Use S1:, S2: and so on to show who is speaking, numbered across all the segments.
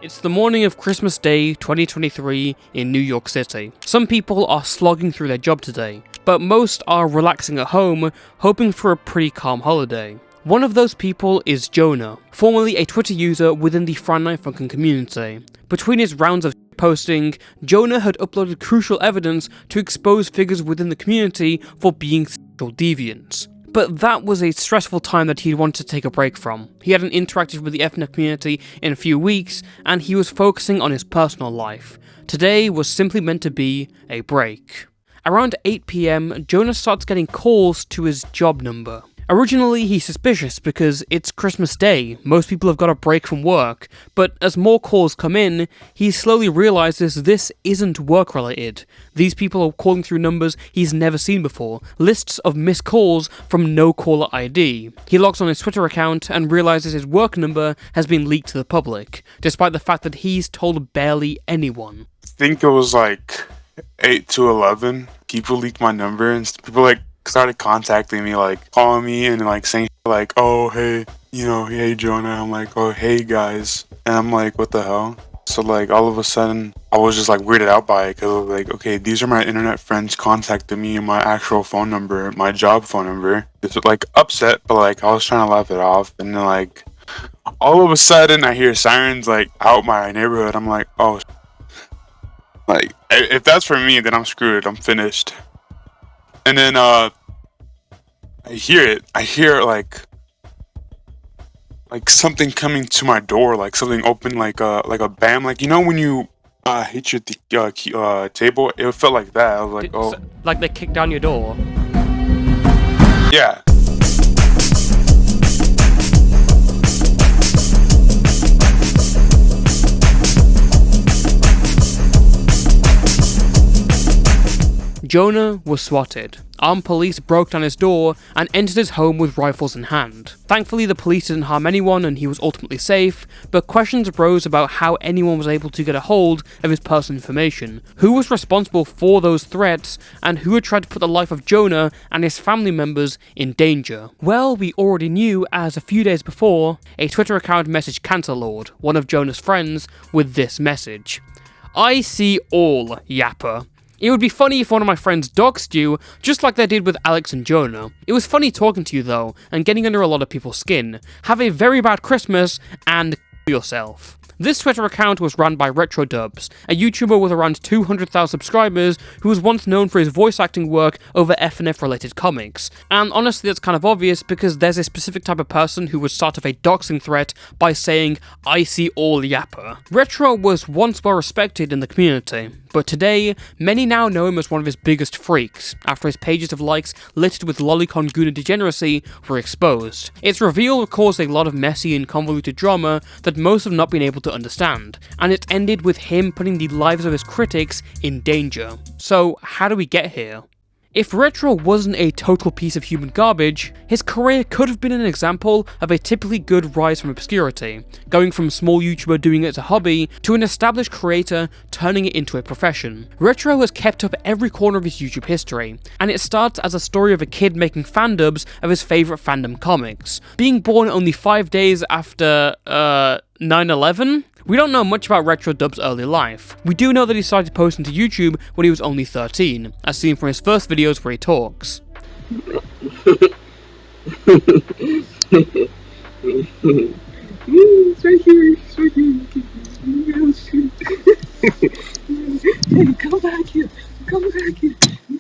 S1: It's the morning of Christmas Day 2023 in New York City. Some people are slogging through their job today, but most are relaxing at home, hoping for a pretty calm holiday. One of those people is Jonah, formerly a Twitter user within the Friday Night Funkin' community. Between his rounds of posting, Jonah had uploaded crucial evidence to expose figures within the community for being sexual deviants. But that was a stressful time that he wanted to take a break from. He hadn't interacted with the FNF community in a few weeks, and he was focusing on his personal life. Today was simply meant to be a break. Around 8 PM, Jonah starts getting calls to his job number. Originally, he's suspicious because it's Christmas Day, most people have got a break from work, but as more calls come in, he slowly realizes this isn't work-related. These people are calling through numbers he's never seen before, lists of missed calls from no caller ID. He logs on his Twitter account and realizes his work number has been leaked to the public, despite the fact that he's told barely anyone.
S2: I think it was like 8 to 11, people leaked my number and people started contacting me, calling me and saying oh hey, hey Jonah. I'm like, oh hey guys, and I'm like, what the hell? So all of a sudden I was just weirded out by it, because I was okay, these are my internet friends contacting me and my actual phone number, my job phone number. It's upset, but I was trying to laugh it off, and then all of a sudden I hear sirens out my neighborhood. I'm like, oh, if that's for me, then I'm screwed, I'm finished. And then I hear it. I hear something coming to my door, something open, like a bam, when you hit your table. It felt like that. I was oh,
S1: so, they kicked down your door.
S2: Yeah.
S1: Jonah was swatted. Armed police broke down his door and entered his home with rifles in hand. Thankfully, the police didn't harm anyone and he was ultimately safe, but questions arose about how anyone was able to get a hold of his personal information, who was responsible for those threats, and who had tried to put the life of Jonah and his family members in danger. Well, we already knew, as a few days before, a Twitter account messaged Cancerlord, one of Jonah's friends, with this message: "I see all, yapper. It would be funny if one of my friends doxed you, just like they did with Alex and Jonah. It was funny talking to you though, and getting under a lot of people's skin. Have a very bad Christmas, and yourself." This Twitter account was run by RetroDubs, a YouTuber with around 200,000 subscribers who was once known for his voice acting work over FNF related comics. And honestly, that's kind of obvious because there's a specific type of person who would start off a doxing threat by saying, "I see all, yapper." Retro was once well respected in the community, but today, many now know him as one of his biggest freaks, after his pages of likes littered with lolicon Gooner degeneracy were exposed. Its reveal caused a lot of messy and convoluted drama that most have not been able to understand, and it ended with him putting the lives of his critics in danger. So, how do we get here? If Retro wasn't a total piece of human garbage, his career could have been an example of a typically good rise from obscurity, going from a small YouTuber doing it as a hobby to an established creator turning it into a profession. Retro has kept up every corner of his YouTube history, and it starts as a story of a kid making fan dubs of his favourite fandom comics. Being born only 5 days after, 9/11? We don't know much about RetroDubs' early life. We do know that he started posting to YouTube when he was only 13, as seen from his first videos where he talks.
S3: It's right here, it's right here. Hey, come back here,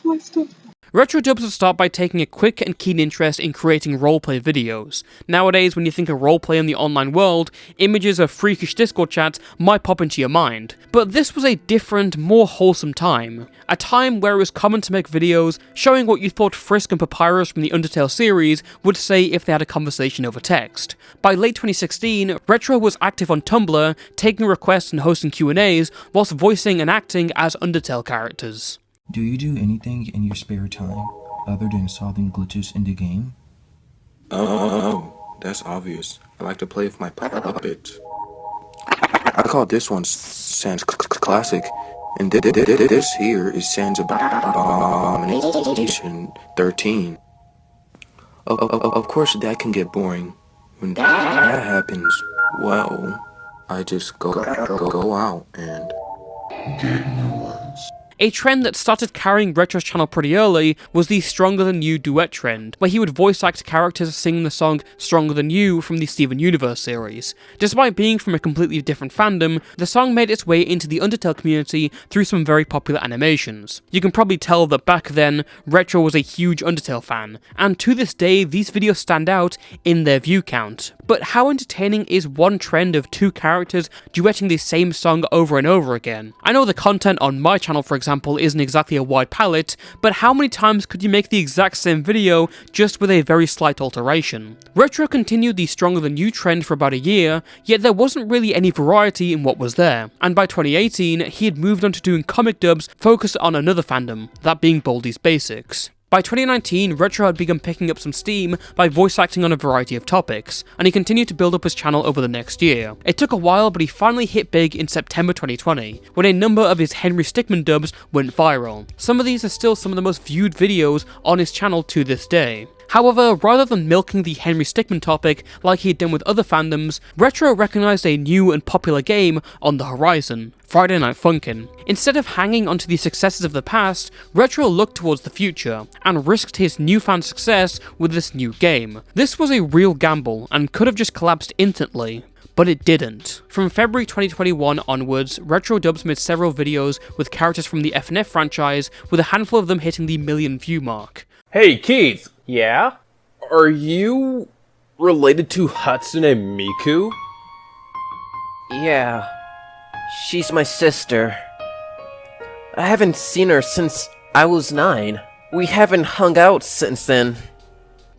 S3: my stuff.
S1: RetroDubs would start by taking a quick and keen interest in creating roleplay videos. Nowadays, when you think of roleplay in the online world, images of freakish Discord chats might pop into your mind. But this was a different, more wholesome time. A time where it was common to make videos showing what you thought Frisk and Papyrus from the Undertale series would say if they had a conversation over text. By late 2016, Retro was active on Tumblr, taking requests and hosting Q&As, whilst voicing and acting as Undertale characters.
S4: Do you do anything in your spare time other than solving glitches in the game?
S5: Oh, that's obvious. I like to play with my puppet. I call this one Sans Classic, and this here is Sans Abomination 13. Of course that can get boring. When that happens, well, I just go out and
S3: Get new ones.
S1: A trend that started carrying Retro's channel pretty early was the Stronger Than You duet trend, where he would voice act characters singing the song Stronger Than You from the Steven Universe series. Despite being from a completely different fandom, the song made its way into the Undertale community through some very popular animations. You can probably tell that back then, Retro was a huge Undertale fan, and to this day these videos stand out in their view count. But how entertaining is one trend of two characters duetting the same song over and over again? I know the content on my channel, for example, isn't exactly a wide palette, but how many times could you make the exact same video just with a very slight alteration? Retro continued the Stronger Than You trend for about a year, yet there wasn't really any variety in what was there, and by 2018 he had moved on to doing comic dubs focused on another fandom, that being Baldi's Basics. By 2019, Retro had begun picking up some steam by voice acting on a variety of topics, and he continued to build up his channel over the next year. It took a while, but he finally hit big in September 2020, when a number of his Henry Stickmin dubs went viral. Some of these are still some of the most viewed videos on his channel to this day. However, rather than milking the Henry Stickmin topic like he had done with other fandoms, Retro recognised a new and popular game on the horizon: Friday Night Funkin'. Instead of hanging onto the successes of the past, Retro looked towards the future, and risked his newfound success with this new game. This was a real gamble, and could have just collapsed instantly, but it didn't. From February 2021 onwards, RetroDubs made several videos with characters from the FNF franchise, with a handful of them hitting the 1 million view mark.
S6: Hey, Keith. Yeah? Are you related to Hatsune Miku?
S7: Yeah. She's my sister. I haven't seen her since I was 9. We haven't hung out since then.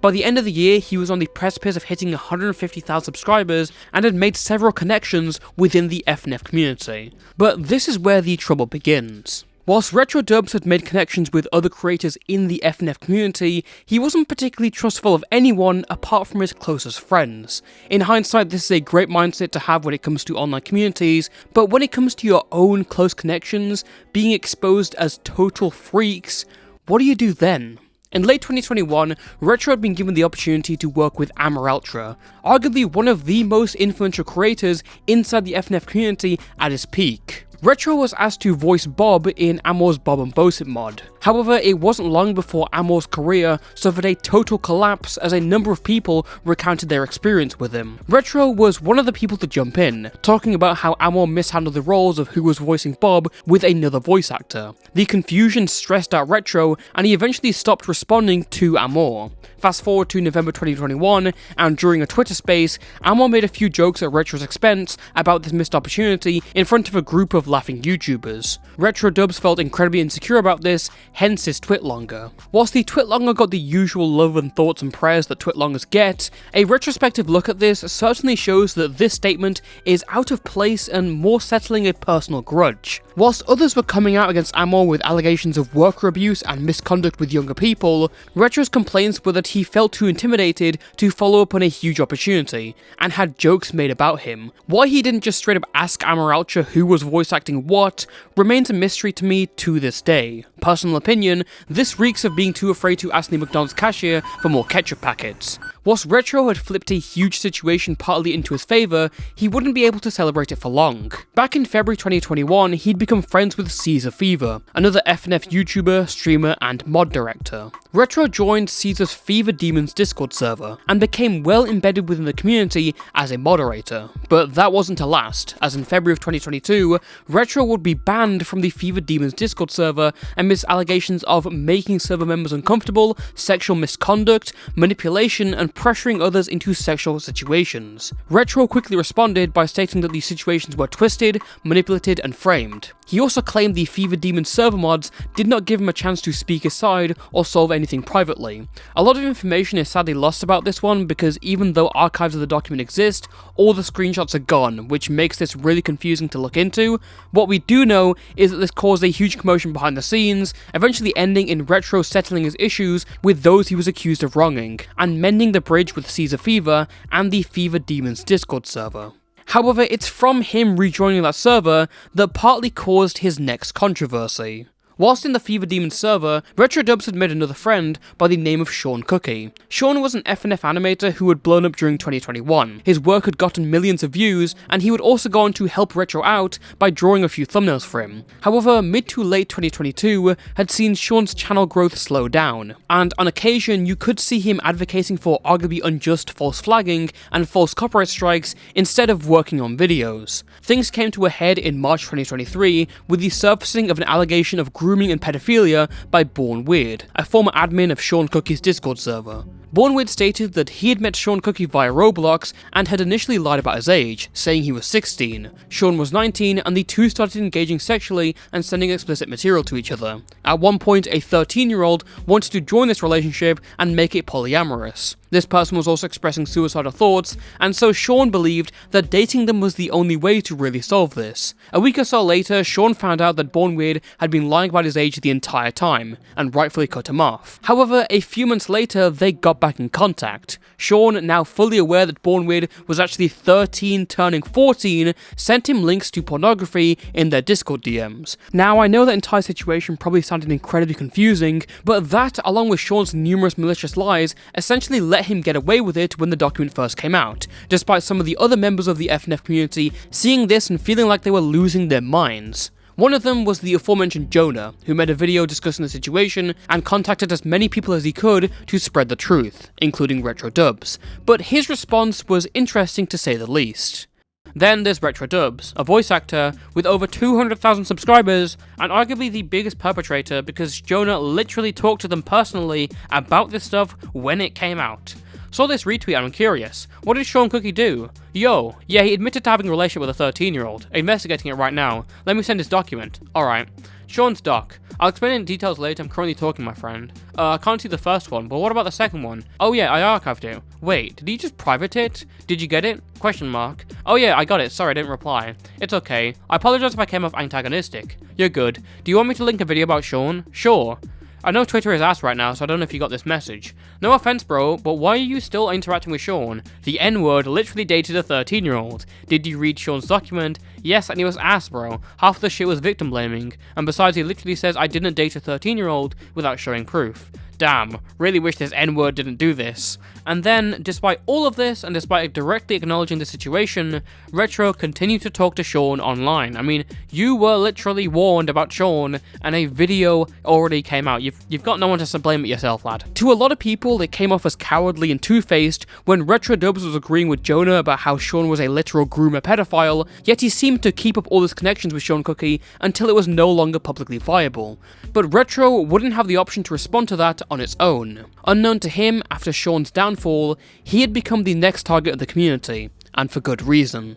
S1: By the end of the year, he was on the precipice of hitting 150,000 subscribers and had made several connections within the FNF community. But this is where the trouble begins. Whilst RetroDubs had made connections with other creators in the FNF community, he wasn't particularly trustful of anyone apart from his closest friends. In hindsight, this is a great mindset to have when it comes to online communities, but when it comes to your own close connections being exposed as total freaks, what do you do then? In late 2021, Retro had been given the opportunity to work with Ultra, arguably one of the most influential creators inside the FNF community at his peak. Retro was asked to voice Bob in Amor's Bob and Bosit mod. However, it wasn't long before Amor's career suffered a total collapse as a number of people recounted their experience with him. Retro was one of the people to jump in, talking about how Amor mishandled the roles of who was voicing Bob with another voice actor. The confusion stressed out Retro, and he eventually stopped responding to Amor. Fast forward to November 2021, and during a Twitter space, Amor made a few jokes at Retro's expense about this missed opportunity in front of a group of laughing YouTubers. RetroDubs felt incredibly insecure about this, hence his twitlonger. Whilst the twitlonger got the usual love and thoughts and prayers that twitlongers get, a retrospective look at this certainly shows that this statement is out of place and more settling a personal grudge. Whilst others were coming out against Amor with allegations of worker abuse and misconduct with younger people, Retro's complaints were that he felt too intimidated to follow up on a huge opportunity, and had jokes made about him. Why he didn't just straight up ask Ultra who was voice acting what remains a mystery to me to this day. Personal opinion, this reeks of being too afraid to ask the McDonald's cashier for more ketchup packets. Whilst Retro had flipped a huge situation partly into his favour, he wouldn't be able to celebrate it for long. Back in February 2021, he'd become friends with Caesar Fever, another FNF YouTuber, streamer, and mod director. Retro joined Caesar's Fever Demons Discord server, and became well embedded within the community as a moderator. But that wasn't to last, as in February of 2022, Retro would be banned from the Fever Demons Discord server amidst allegations of making server members uncomfortable, sexual misconduct, manipulation, and pressuring others into sexual situations. Retro quickly responded by stating that these situations were twisted, manipulated, and framed. He also claimed the Fever Demon server mods did not give him a chance to speak his side or solve anything privately. A lot of information is sadly lost about this one because even though archives of the document exist, all the screenshots are gone, which makes this really confusing to look into. What we do know is that this caused a huge commotion behind the scenes, eventually ending in Retro settling his issues with those he was accused of wronging, and mending the bridge with Caesar Fever and the Fever Demons Discord server. However, it's from him rejoining that server that partly caused his next controversy. Whilst in the Fever Demon server, RetroDubs had made another friend by the name of Sean Cookie. Sean was an FNF animator who had blown up during 2021. His work had gotten millions of views, and he would also go on to help Retro out by drawing a few thumbnails for him. However, mid to late 2022 had seen Sean's channel growth slow down, and on occasion you could see him advocating for arguably unjust false flagging and false copyright strikes instead of working on videos. Things came to a head in March 2023 with the surfacing of an allegation of grooming and pedophilia by Born Weird, a former admin of Sean Cookie's Discord server. Born Weird stated that he had met Sean Cookie via Roblox and had initially lied about his age, saying he was 16. Sean was 19 and the two started engaging sexually and sending explicit material to each other. At one point, a 13-year-old wanted to join this relationship and make it polyamorous. This person was also expressing suicidal thoughts, and so Sean believed that dating them was the only way to really solve this. A week or so later, Sean found out that Born Weird had been lying about his age the entire time, and rightfully cut him off. However, a few months later, they got back in contact. Sean, now fully aware that Born Weird was actually 13 turning 14, sent him links to pornography in their Discord DMs. Now, I know that entire situation probably sounded incredibly confusing, but that, along with Sean's numerous malicious lies, essentially let him get away with it when the document first came out, despite some of the other members of the FNF community seeing this and feeling like they were losing their minds. One of them was the aforementioned Jonah, who made a video discussing the situation and contacted as many people as he could to spread the truth, including RetroDubs, but his response was interesting to say the least. Then there's RetroDubs, a voice actor with over 200,000 subscribers and arguably the biggest perpetrator because Jonah literally talked to them personally about this stuff when it came out. Saw this retweet and I'm curious, what did Sean Cookie do? Yo, yeah, he admitted to having a relationship with a 13-year-old, investigating it right now. Let me send his document. Alright. Sean's doc. I'll explain it in details later, I'm currently talking, my friend. I can't see the first one, but what about the second one? Oh yeah, I archived it. Wait, did he just private it? Did you get it? Question mark. Oh yeah, I got it, sorry I didn't reply. It's okay. I apologize if I came off antagonistic. You're good. Do you want me to link a video about Sean? Sure. I know Twitter is ass right now, so I don't know if you got this message. No offense, bro, but why are you still interacting with Sean? The N-word literally dated a 13-year-old. Did you read Sean's document? Yes, and he was ass, bro. Half the shit was victim blaming. And besides, he literally says I didn't date a 13-year-old without showing proof. Damn, really wish this N-word didn't do this. And then, despite all of this, and despite directly acknowledging the situation, Retro continued to talk to Sean online. I mean, you were literally warned about Sean, and a video already came out. You've got no one to blame but yourself, lad. To a lot of people, it came off as cowardly and two-faced when RetroDubs was agreeing with Jonah about how Sean was a literal groomer pedophile, yet he seemed to keep up all his connections with Sean Cookie until it was no longer publicly viable. But Retro wouldn't have the option to respond to that on its own. Unknown to him, after Sean's downfall, he had become the next target of the community, and for good reason.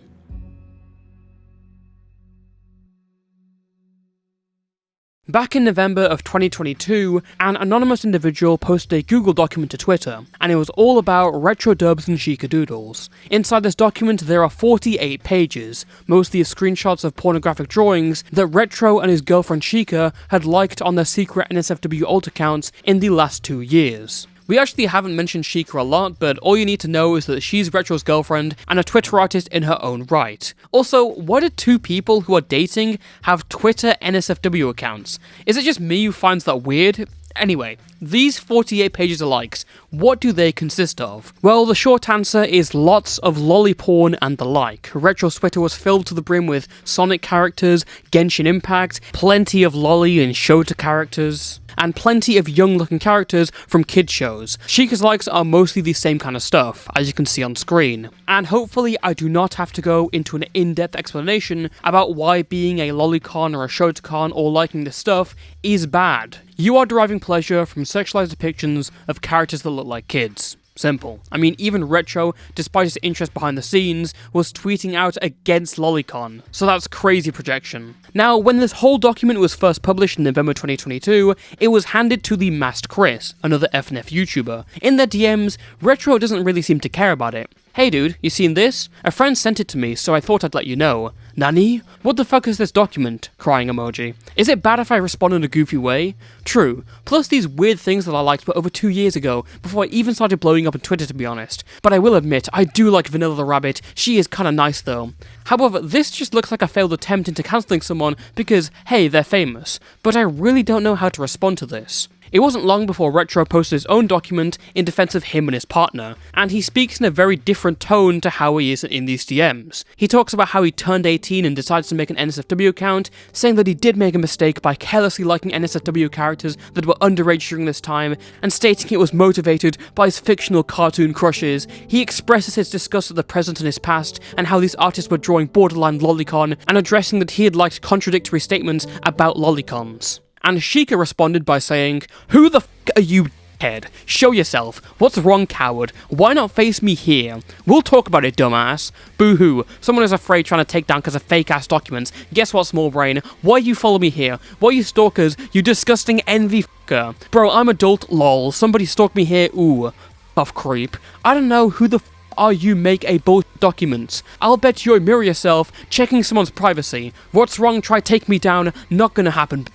S1: Back in November of 2022, an anonymous individual posted a Google document to Twitter, and it was all about RetroDubs and Sheikadoodles. Inside this document there are 48 pages, mostly screenshots of pornographic drawings that Retro and his girlfriend Sheika had liked on their secret NSFW alt accounts in the last 2 years. We actually haven't mentioned Sheika a lot, but all you need to know is that she's Retro's girlfriend and a Twitter artist in her own right. Also, why do two people who are dating have Twitter NSFW accounts? Is it just me who finds that weird? Anyway, these 48 pages of likes, what do they consist of? Well, the short answer is lots of lolly porn and the like. Retro's Twitter was filled to the brim with Sonic characters, Genshin Impact, plenty of lolly and Shota characters, and plenty of young-looking characters from kid shows. Sheika's likes are mostly the same kind of stuff, as you can see on screen. And hopefully I do not have to go into an in-depth explanation about why being a lolicon or a shotacon or liking this stuff is bad. You are deriving pleasure from sexualized depictions of characters that look like kids. Simple. I mean, even Retro, despite his interest behind the scenes, was tweeting out against lolicon, so that's crazy projection. Now, when this whole document was first published in November 2022, it was handed to the Masked Chris, another FNF YouTuber. In their DMs, Retro doesn't really seem to care about it. Hey dude, you seen this? A friend sent it to me, so I thought I'd let you know. Nani? What the fuck is this document? Crying emoji. Is it bad if I respond in a goofy way? True. Plus these weird things that I liked were over 2 years ago, before I even started blowing up on Twitter to be honest. But I will admit, I do like Vanilla the Rabbit, she is kinda nice though. However, this just looks like a failed attempt into cancelling someone because, hey, they're famous. But I really don't know how to respond to this. It wasn't long before Retro posted his own document in defense of him and his partner, and he speaks in a very different tone to how he is in these DMs. He talks about how he turned 18 and decided to make an NSFW account, saying that he did make a mistake by carelessly liking NSFW characters that were underage during this time, and stating it was motivated by his fictional cartoon crushes. He expresses his disgust at the present and his past, and how these artists were drawing borderline lolicon, and addressing that he had liked contradictory statements about lolicons. And Sheikah responded by saying, "Who the f*** are you, head? Show yourself. What's wrong, coward? Why not face me here? We'll talk about it, dumbass. Boo-hoo. Someone is afraid trying to take down because of fake-ass documents. Guess what, small brain? Why you follow me here? Why you stalkers? You disgusting envy f***er. Bro, I'm adult, lol. Somebody stalked me here, ooh. Off creep. I don't know who the f*** are you make a bullshit documents. I'll bet you mirror yourself, checking someone's privacy. What's wrong, try take me down, not gonna happen.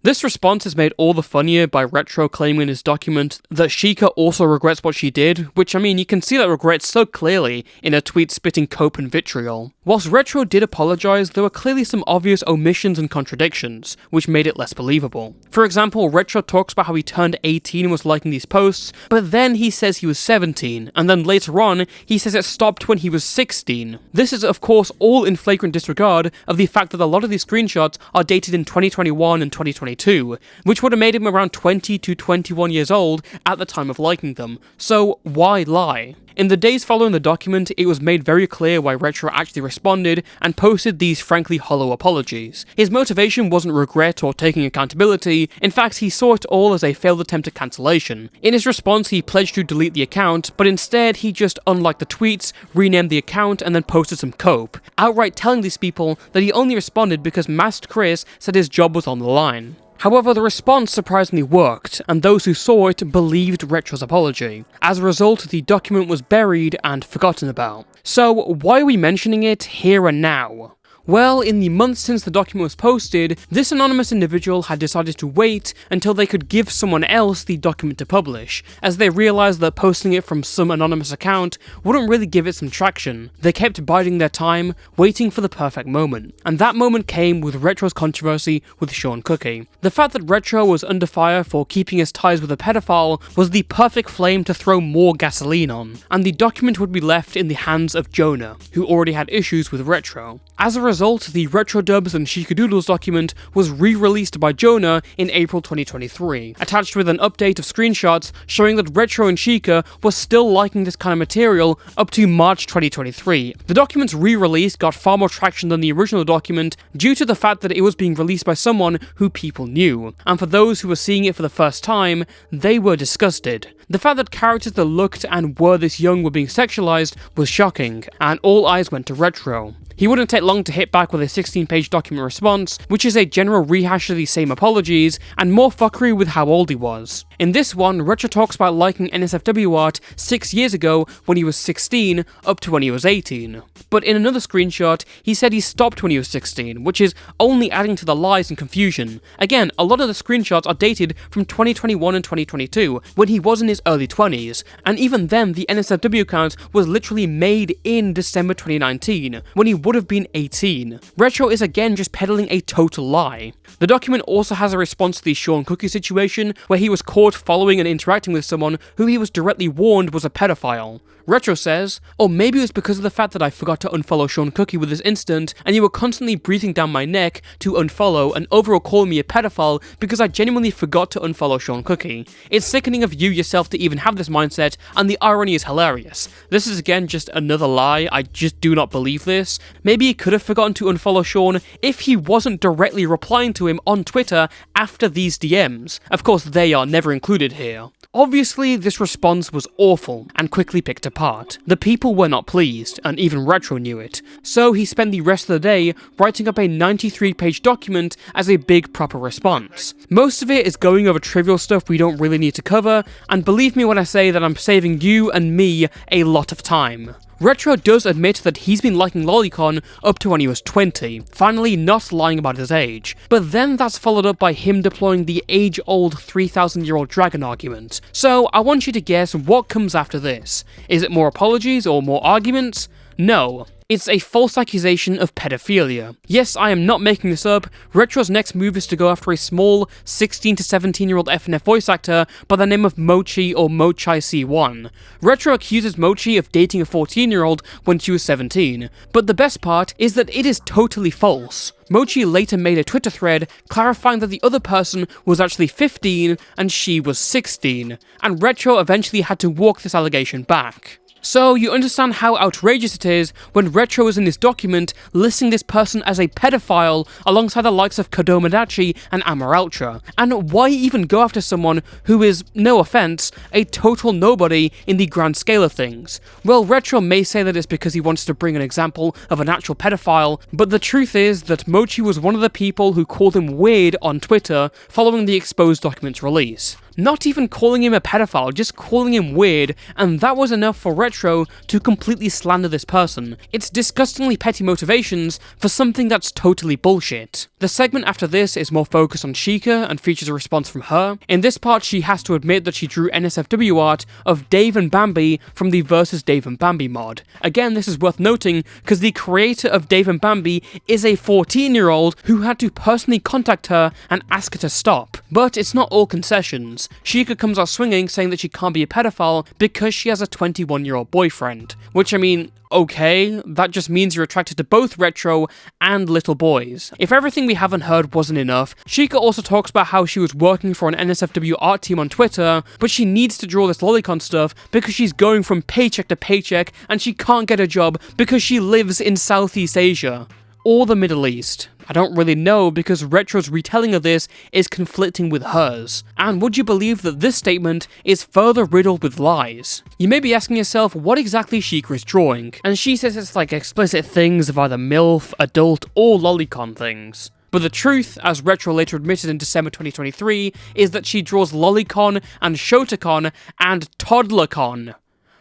S1: This response is made all the funnier by Retro claiming in his document that Sheikah also regrets what she did, which I mean you can see that regret so clearly in her tweet spitting cope and vitriol. Whilst Retro did apologise, there were clearly some obvious omissions and contradictions, which made it less believable. For example, Retro talks about how he turned 18 and was liking these posts, but then he says he was 17, and then later on, he says it stopped when he was 16. This is of course all in flagrant disregard of the fact that a lot of these screenshots are dated in 2021 and 2022, which would have made him around 20 to 21 years old at the time of liking them. So why lie? In the days following the document, it was made very clear why Retro actually responded and posted these frankly hollow apologies. His motivation wasn't regret or taking accountability, in fact he saw it all as a failed attempt at cancellation. In his response he pledged to delete the account, but instead he just unliked the tweets, renamed the account and then posted some cope, outright telling these people that he only responded because Masked Chris said his job was on the line. However, the response surprisingly worked, and those who saw it believed Retro's apology. As a result, the document was buried and forgotten about. So, why are we mentioning it here and now? Well, in the months since the document was posted, this anonymous individual had decided to wait until they could give someone else the document to publish, as they realised that posting it from some anonymous account wouldn't really give it some traction. They kept biding their time, waiting for the perfect moment, and that moment came with Retro's controversy with Sean Cookie. The fact that Retro was under fire for keeping his ties with a pedophile was the perfect flame to throw more gasoline on, and the document would be left in the hands of Jonah, who already had issues with Retro. As a result, the RetroDubs and Sheikadoodles document was re-released by Jonah in April 2023, attached with an update of screenshots showing that Retro and Sheikah were still liking this kind of material up to March 2023. The document's re-release got far more traction than the original document due to the fact that it was being released by someone who people knew, and for those who were seeing it for the first time, they were disgusted. The fact that characters that looked and were this young were being sexualized was shocking, and all eyes went to Retro. He wouldn't take long to hit back with a 16-page document response, which is a general rehash of the same apologies, and more fuckery with how old he was. In this one, Retro talks about liking NSFW art 6 years ago when he was 16 up to when he was 18. But in another screenshot, he said he stopped when he was 16, which is only adding to the lies and confusion. Again, a lot of the screenshots are dated from 2021 and 2022, when he was in his early 20s, and even then the NSFW account was literally made in December 2019, when he would have been 18. Retro is again just peddling a total lie. The document also has a response to the Sean Cookie situation, where he was caught following and interacting with someone who he was directly warned was a pedophile. Retro says, "Or maybe it was because of the fact that I forgot to unfollow Sean Cookie with this instant, and you were constantly breathing down my neck to unfollow and overall calling me a pedophile because I genuinely forgot to unfollow Sean Cookie. It's sickening of you yourself to even have this mindset, and the irony is hilarious. This is again just another lie, I just do not believe this. Maybe he could have forgotten to unfollow Sean if he wasn't directly replying to him on Twitter after these DMs. Of course, they are never included here. Obviously, this response was awful and quickly picked apart. The people were not pleased, and even Retro knew it. So he spent the rest of the day writing up a 93-page document as a big proper response. Most of it is going over trivial stuff we don't really need to cover, and believe Believe me when I say that I'm saving you and me a lot of time. Retro does admit that he's been liking lolicon up to when he was 20, finally not lying about his age, but then that's followed up by him deploying the age-old 3,000-year-old dragon argument. So I want you to guess what comes after this. Is it more apologies or more arguments? No. It's a false accusation of pedophilia. Yes, I am not making this up. Retro's next move is to go after a small 16 to 17-year-old FNF voice actor by the name of Mochi or Mochai C1. Retro accuses Mochi of dating a 14-year-old when she was 17, but the best part is that it is totally false. Mochi later made a Twitter thread clarifying that the other person was actually 15 and she was 16, and Retro eventually had to walk this allegation back. So you understand how outrageous it is when Retro is in this document listing this person as a pedophile alongside the likes of Kodomodachi and Amaraltra, and why even go after someone who is, no offense, a total nobody in the grand scale of things? Well, Retro may say that it's because he wants to bring an example of an actual pedophile, but the truth is that Mochi was one of the people who called him weird on Twitter following the exposed document's release. Not even calling him a pedophile, just calling him weird, and that was enough for Retro to completely slander this person. It's disgustingly petty motivations for something that's totally bullshit. The segment after this is more focused on Sheikah and features a response from her. In this part, she has to admit that she drew NSFW art of Dave and Bambi from the Versus Dave and Bambi mod. Again, this is worth noting because the creator of Dave and Bambi is a 14-year-old who had to personally contact her and ask her to stop. But it's not all concessions. Sheikah comes out swinging, saying that she can't be a pedophile because she has a 21-year-old boyfriend. Which, I mean, okay, that just means you're attracted to both Retro and little boys. If everything we haven't heard wasn't enough, Sheikah also talks about how she was working for an NSFW art team on Twitter, but she needs to draw this lolicon stuff because she's going from paycheck to paycheck and she can't get a job because she lives in Southeast Asia. Or the Middle East. I don't really know because Retro's retelling of this is conflicting with hers. And would you believe that this statement is further riddled with lies? You may be asking yourself what exactly Sheikah is drawing, and she says it's like explicit things of either MILF, adult, or lolicon things. But the truth, as Retro later admitted in December 2023, is that she draws lolicon and shotacon and toddlercon.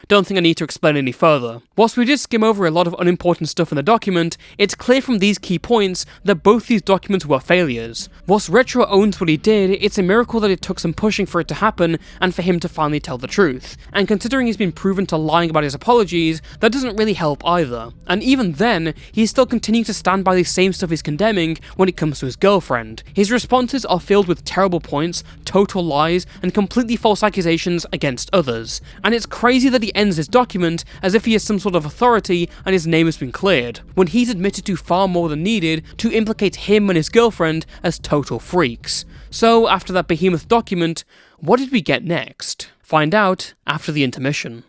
S1: Don't think I need to explain any further. Whilst we did skim over a lot of unimportant stuff in the document, it's clear from these key points that both these documents were failures. Whilst Retro owns what he did, it's a miracle that it took some pushing for it to happen and for him to finally tell the truth. And considering he's been proven to lying about his apologies, that doesn't really help either. And even then, he's still continuing to stand by the same stuff he's condemning when it comes to his girlfriend. His responses are filled with terrible points, total lies, and completely false accusations against others. And it's crazy that he ends this document as if he has some sort of authority and his name has been cleared, when he's admitted to far more than needed to implicate him and his girlfriend as total freaks. So after that behemoth document, what did we get next? Find out after the intermission.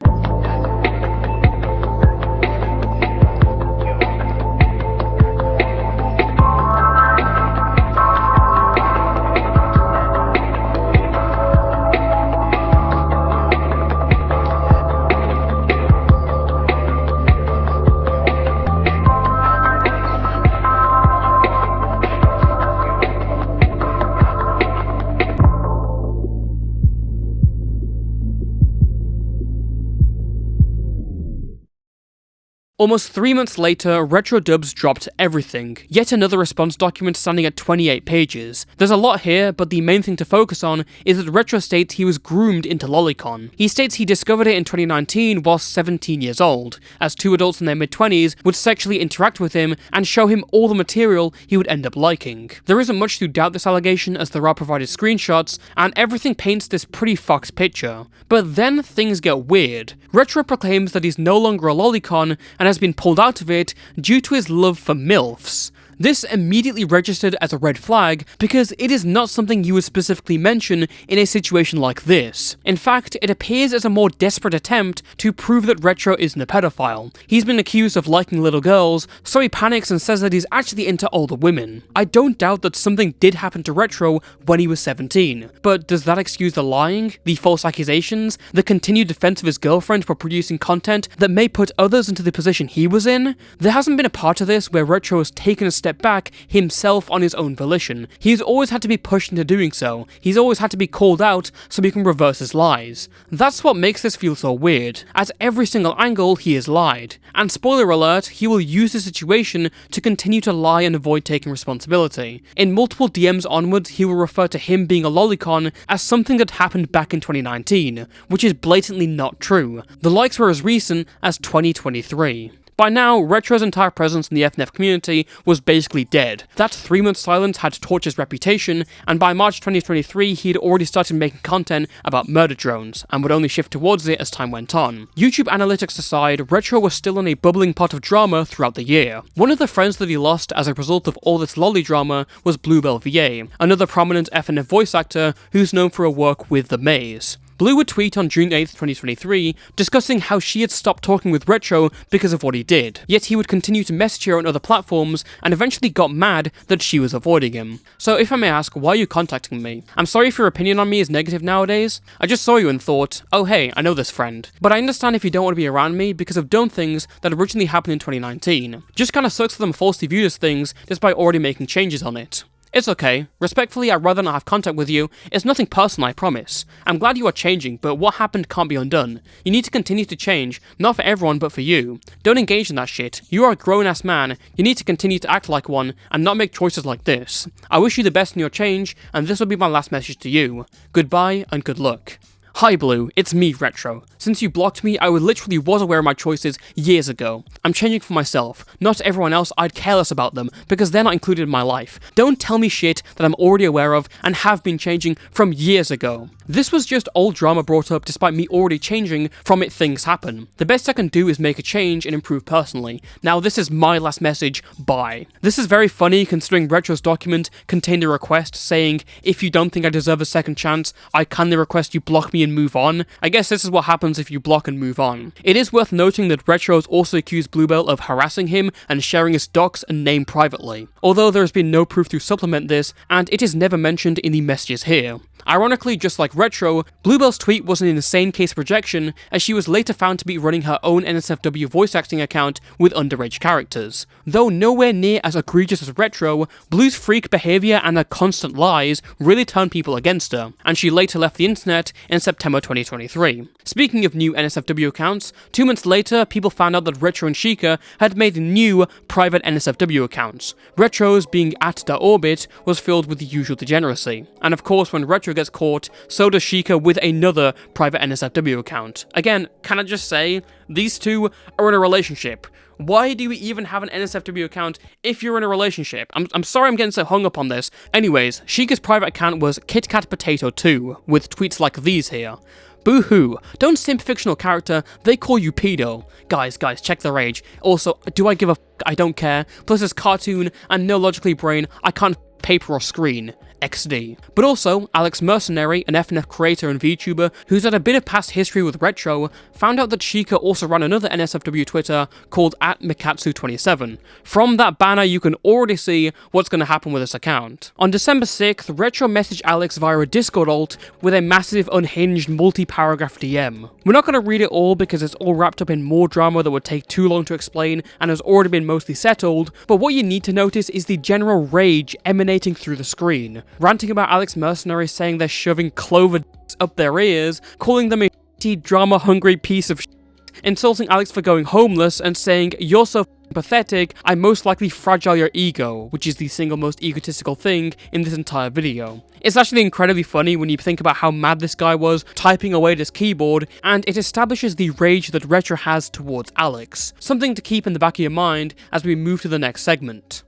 S1: Almost 3 months later, RetroDubs dropped everything, yet another response document standing at 28 pages. There's a lot here, but the main thing to focus on is that Retro states he was groomed into lolicon. He states he discovered it in 2019 whilst 17 years old, as two adults in their mid-20s would sexually interact with him and show him all the material he would end up liking. There isn't much to doubt this allegation as there are provided screenshots, and everything paints this pretty fucked picture. But then things get weird. Retro proclaims that he's no longer a lolicon and has been pulled out of it due to his love for MILFs. This immediately registered as a red flag because it is not something you would specifically mention in a situation like this. In fact, it appears as a more desperate attempt to prove that Retro isn't a pedophile. He's been accused of liking little girls, so he panics and says that he's actually into older women. I don't doubt that something did happen to Retro when he was 17, but does that excuse the lying, the false accusations, the continued defense of his girlfriend for producing content that may put others into the position he was in? There hasn't been a part of this where Retro has taken a step step back himself on his own volition. He's always had to be pushed into doing so. He's always had to be called out so he can reverse his lies. That's what makes this feel so weird. At every single angle, he has lied. And spoiler alert, he will use the situation to continue to lie and avoid taking responsibility. In multiple DMs onwards, he will refer to him being a lolicon as something that happened back in 2019, which is blatantly not true. The likes were as recent as 2023. By now, Retro's entire presence in the FNF community was basically dead. That 3-month silence had torched his reputation, and by March 2023 he'd already started making content about murder drones, and would only shift towards it as time went on. YouTube analytics aside, Retro was still in a bubbling pot of drama throughout the year. One of the friends that he lost as a result of all this lolly drama was Bluebell VA, another prominent FNF voice actor who's known for her work with The Maze. Blue would tweet on June 8th, 2023, discussing how she had stopped talking with Retro because of what he did, yet he would continue to message her on other platforms and eventually got mad that she was avoiding him. So if I may ask, why are you contacting me? I'm sorry if your opinion on me is negative nowadays. I just saw you and thought, oh hey, I know this friend. But I understand if you don't want to be around me because I've done things that originally happened in 2019. Just kinda sucks that I'm falsely viewed as things despite already making changes on it. It's okay. Respectfully, I'd rather not have contact with you. It's nothing personal, I promise. I'm glad you are changing, but what happened can't be undone. You need to continue to change, not for everyone, but for you. Don't engage in that shit. You are a grown-ass man. You need to continue to act like one, and not make choices like this. I wish you the best in your change, and this will be my last message to you. Goodbye, and good luck. Hi Blue, it's me, Retro. Since you blocked me, I literally was aware of my choices years ago. I'm changing for myself, not everyone else. I'd care less about them, because they're not included in my life. Don't tell me shit that I'm already aware of and have been changing from years ago. This was just old drama brought up despite me already changing from it. Things happen. The best I can do is make a change and improve personally. Now this is my last message, bye. This is very funny considering Retro's document contained a request saying, if you don't think I deserve a second chance, I kindly request you block me and move on. I guess this is what happens if you block and move on. It is worth noting that Retro has also accused Bluebell of harassing him and sharing his docs and name privately, although there has been no proof to supplement this, and it is never mentioned in the messages here. Ironically, just like Retro, Bluebell's tweet was an insane case of rejection, as she was later found to be running her own NSFW voice acting account with underage characters. Though nowhere near as egregious as Retro, Blue's freak behaviour and her constant lies really turned people against her, and she later left the internet in September 2023. Speaking of new NSFW accounts, 2 months later, people found out that Retro and Sheikah had made new private NSFW accounts. Retro's, being at the orbit, was filled with the usual degeneracy. And of course, when Retro gets caught, so does Sheikah with another private NSFW account. Again, can I just say, these two are in a relationship. Why do you even have an NSFW account if you're in a relationship? I'm sorry I'm getting so hung up on this. Anyways, Sheikah's private account was KitKatPotato2, with tweets like these here. Boo-hoo, don't simp fictional character, they call you pedo. Guys, check the rage. Also, do I give a f***? I don't care. Plus it's cartoon, and no logically brain, I can't paper or screen. XD. But also, Alex Mercenary, an FNF creator and VTuber who's had a bit of past history with Retro, found out that Sheikah also ran another NSFW Twitter called @Mikatsu27. From that banner, you can already see what's going to happen with this account. On December 6th, Retro messaged Alex via a Discord alt with a massive unhinged multi-paragraph DM. We're not going to read it all because it's all wrapped up in more drama that would take too long to explain and has already been mostly settled, but what you need to notice is the general rage emanating through the screen. Ranting about Alex Mercenary saying they're shoving clover up their ears, calling them a drama-hungry piece of shit, insulting Alex for going homeless, and saying, you're so pathetic, I most likely fragile your ego, which is the single most egotistical thing in this entire video. It's actually incredibly funny when you think about how mad this guy was, typing away at his keyboard, and it establishes the rage that Retro has towards Alex. Something to keep in the back of your mind as we move to the next segment.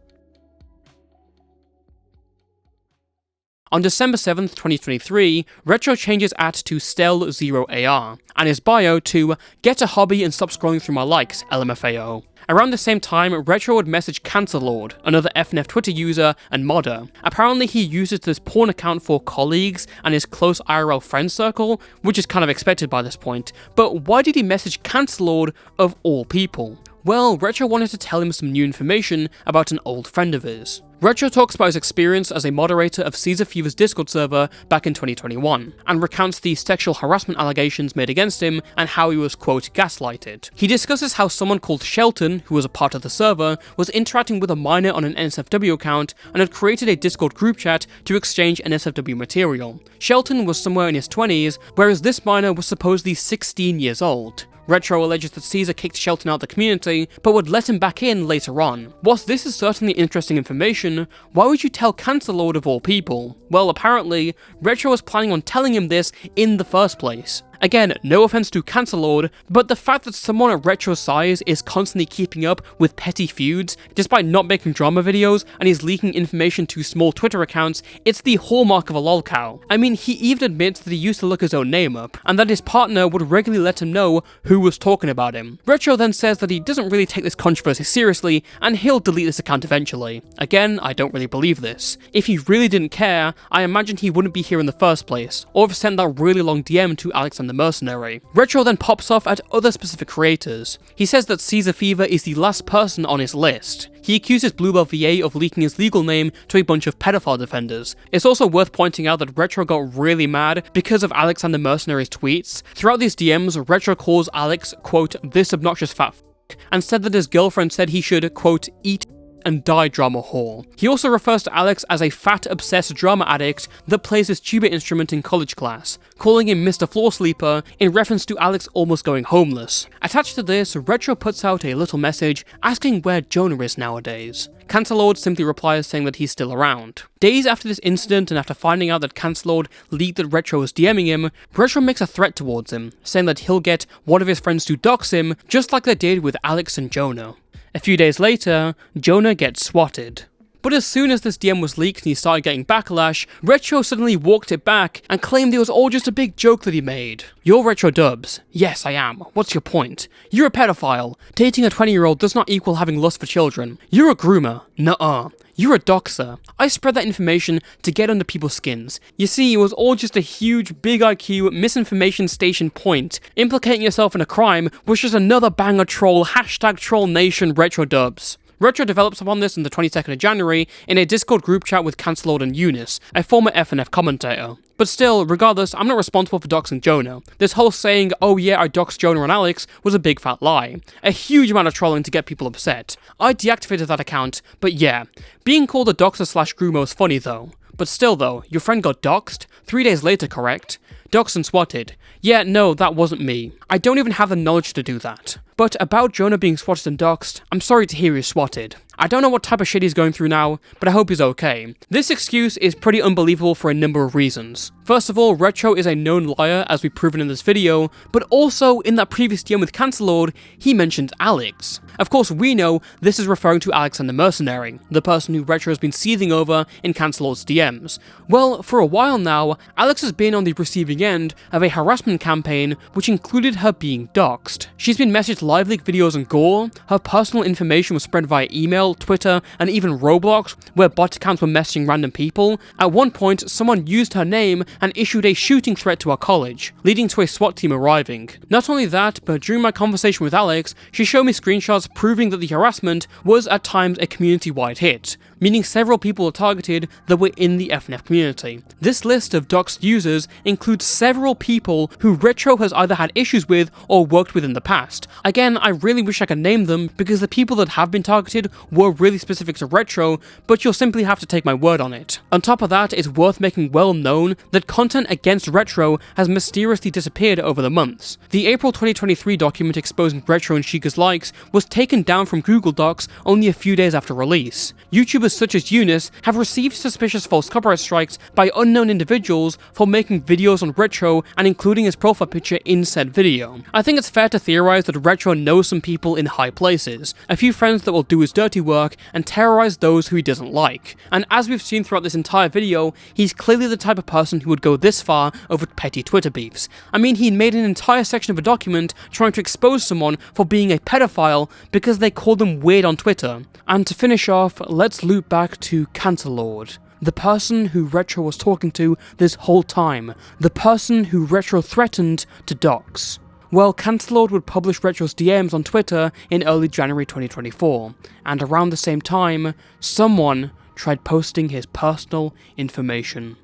S1: On December 7th, 2023, Retro changes to Stel0AR, and his bio to get a hobby and stop scrolling through my likes, LMFAO. Around the same time, Retro would message Cancerlord, another FNF Twitter user and modder. Apparently he uses this porn account for colleagues and his close IRL friend circle, which is kind of expected by this point, but why did he message Cancerlord of all people? Well, Retro wanted to tell him some new information about an old friend of his. Retro talks about his experience as a moderator of Caesar Fever's Discord server back in 2021, and recounts the sexual harassment allegations made against him and how he was, quote, gaslighted. He discusses how someone called Shelton, who was a part of the server, was interacting with a minor on an NSFW account and had created a Discord group chat to exchange NSFW material. Shelton was somewhere in his 20s, whereas this minor was supposedly 16 years old. Retro alleges that Caesar kicked Shelton out of the community, but would let him back in later on. Whilst this is certainly interesting information, why would you tell Cancelord of all people? Well, apparently, Retro was planning on telling him this in the first place. Again, no offense to Cancelord, but the fact that someone at Retro's size is constantly keeping up with petty feuds, despite not making drama videos, and is leaking information to small Twitter accounts, it's the hallmark of a lolcow. I mean, he even admits that he used to look his own name up, and that his partner would regularly let him know who was talking about him. Retro then says that he doesn't really take this controversy seriously, and he'll delete this account eventually. Again, I don't really believe this. If he really didn't care, I imagine he wouldn't be here in the first place, or have sent that really long DM to Alex and the Mercenary. Retro then pops off at other specific creators. He says that Caesar Fever is the last person on his list. He accuses Bluebell VA of leaking his legal name to a bunch of pedophile defenders. It's also worth pointing out that Retro got really mad because of Alex and the Mercenary's tweets. Throughout these DMs, Retro calls Alex, quote, this obnoxious fat f***, and said that his girlfriend said he should, quote, eat and die drama whore. He also refers to Alex as a fat obsessed drama addict that plays his tuba instrument in college class, calling him Mr. Floor Sleeper in reference to Alex almost going homeless. Attached to this, Retro puts out a little message asking where Jonah is nowadays. Cancelord simply replies saying that he's still around. Days after this incident and after finding out that Cancelord leaked that Retro was DMing him, Retro makes a threat towards him, saying that he'll get one of his friends to dox him just like they did with Alex and Jonah. A few days later, Jonah gets swatted. But as soon as this DM was leaked and he started getting backlash, Retro suddenly walked it back and claimed it was all just a big joke that he made. You're RetroDubs. Yes, I am. What's your point? You're a pedophile. Dating a 20-year-old does not equal having lust for children. You're a groomer. Nuh-uh. You're a doxer. I spread that information to get under people's skins. You see, it was all just a huge, big IQ misinformation station point. Implicating yourself in a crime was just another banger troll, #TrollNation RetroDubs. Retro develops upon this on the 22nd of January in a Discord group chat with Cancelord and Eunice, a former FNF commentator. But still, regardless, I'm not responsible for doxing Jonah. This whole saying, oh yeah, I doxed Jonah and Alex, was a big fat lie. A huge amount of trolling to get people upset. I deactivated that account, but yeah. Being called a doxer/groomer is funny though. But still though, your friend got doxed? 3 days later, correct? Doxed and swatted. Yeah, no, that wasn't me. I don't even have the knowledge to do that. But about Jonah being swatted and doxed, I'm sorry to hear he's swatted. I don't know what type of shit he's going through now, but I hope he's okay. This excuse is pretty unbelievable for a number of reasons. First of all, Retro is a known liar, as we've proven in this video, but also in that previous DM with Cancelord, he mentioned Alex. Of course, we know this is referring to Alex and the Mercenary, the person who Retro has been seething over in Cancelord's DMs. Well, for a while now, Alex has been on the receiving end of a harassment campaign which included her being doxed. She's been messaged live leak videos and gore, her personal information was spread via email, Twitter, and even Roblox, where bot accounts were messaging random people. At one point, someone used her name and issued a shooting threat to her college, leading to a SWAT team arriving. Not only that, but during my conversation with Alex, she showed me screenshots proving that the harassment was at times a community-wide hit, meaning several people were targeted that were in the FNF community. This list of doxed users includes several people who Retro has either had issues with or worked with in the past. Again, I really wish I could name them because the people that have been targeted were really specific to Retro, but you'll simply have to take my word on it. On top of that, it's worth making well known that content against Retro has mysteriously disappeared over the months. The April 2023 document exposing Retro and Sheikah's likes was taken down from Google Docs only a few days after release. YouTubers such as Eunice have received suspicious false copyright strikes by unknown individuals for making videos on Retro and including his profile picture in said video. I think it's fair to theorize that Retro knows some people in high places, a few friends that will do his dirty work and terrorize those who he doesn't like. And as we've seen throughout this entire video, he's clearly the type of person who would go this far over petty Twitter beefs. I mean, he made an entire section of a document trying to expose someone for being a pedophile because they called them weird on Twitter. And to finish off, let's loop back to Cancelord, the person who Retro was talking to this whole time, the person who Retro threatened to dox. Well, Cancelord would publish Retro's DMs on Twitter in early January 2024, and around the same time, someone tried posting his personal information.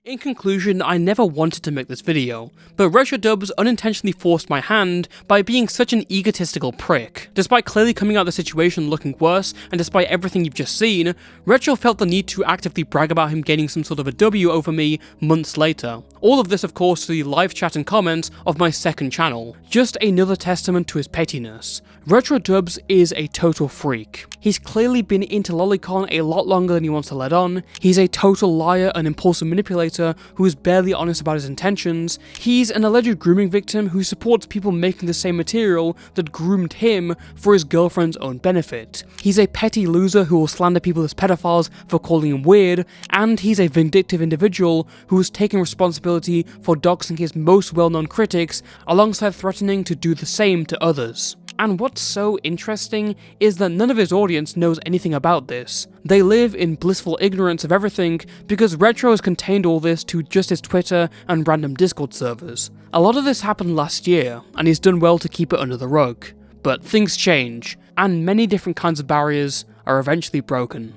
S1: In conclusion, I never wanted to make this video, but RetroDubs unintentionally forced my hand by being such an egotistical prick. Despite clearly coming out of the situation looking worse, and despite everything you've just seen, Retro felt the need to actively brag about him gaining some sort of a W over me months later. All of this of course to the live chat and comments of my second channel. Just another testament to his pettiness. RetroDubs is a total freak. He's clearly been into Lolicon a lot longer than he wants to let on. He's a total liar and impulsive manipulator who is barely honest about his intentions. He's an alleged grooming victim who supports people making the same material that groomed him for his girlfriend's own benefit. He's a petty loser who will slander people as pedophiles for calling him weird, and he's a vindictive individual who has taken responsibility for doxing his most well-known critics alongside threatening to do the same to others. And what's so interesting is that none of his audience knows anything about this. They live in blissful ignorance of everything because Retro has contained all this to just his Twitter and random Discord servers. A lot of this happened last year, and he's done well to keep it under the rug. But things change, and many different kinds of barriers are eventually broken.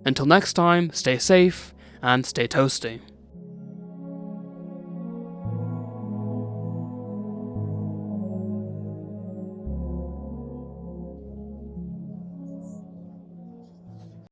S1: Until next time, stay safe and stay toasty.